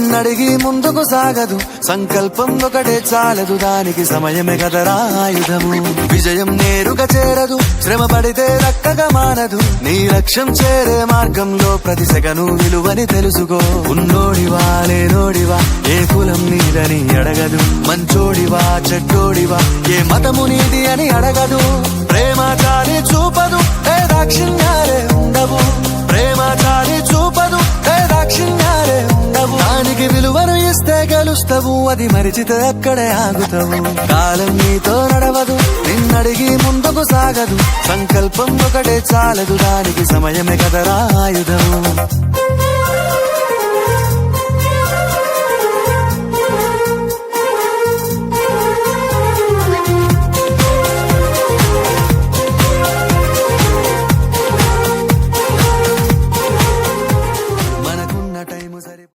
నిన్నడిగి ముందుకు సాగదు, సంకల్పం ఒకటే చాలదు, దానికి సమయమే కదరా ఆయుధము. విజయం నేరుగా చేరదు, శ్రమ పడితే దక్కగా మానదు, నీ లక్ష్యం చేరే మార్గంలో ప్రతి సెకను విలువని తెలుసుకో. ఉన్నోడివా లేనోడివా ఏ కులం నీదని అడగదు, మంచోడివా చెడ్డోడివా ఏ మతము నీది అని అడగదు. ప్రేమ చాలి చూపదు, దాక్షిణ్యాలే ఉండవు, ప్రేమ చాలి చూపదు, దాక్షిణ్యాలే ఉండవు. దానికి విలువను ఇస్తే గెలుస్తావు, అది మరిచితే అక్కడే ఆగుతావు. కాలం నీతో నడవదు, నిన్నడిగి ముందుకు సాగదు, సంకల్పం ఒకటే చాలదు, దానికి సమయమే కదరా ఆయుధము.